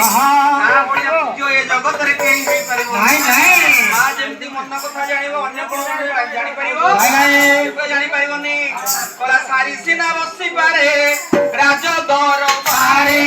ଏ ଜଗତରେ କେହି ହେଇପାରିବ ମା ଯେମିତି ମନ କଥା ଜାଣିବ ଅନ୍ୟ କଣ ଜାଣିପାରିବ ଜାଣିପାରିବନି କଲା ସାରି ସିନା ବସିପାରେ ରାଜ ଦରବାରେ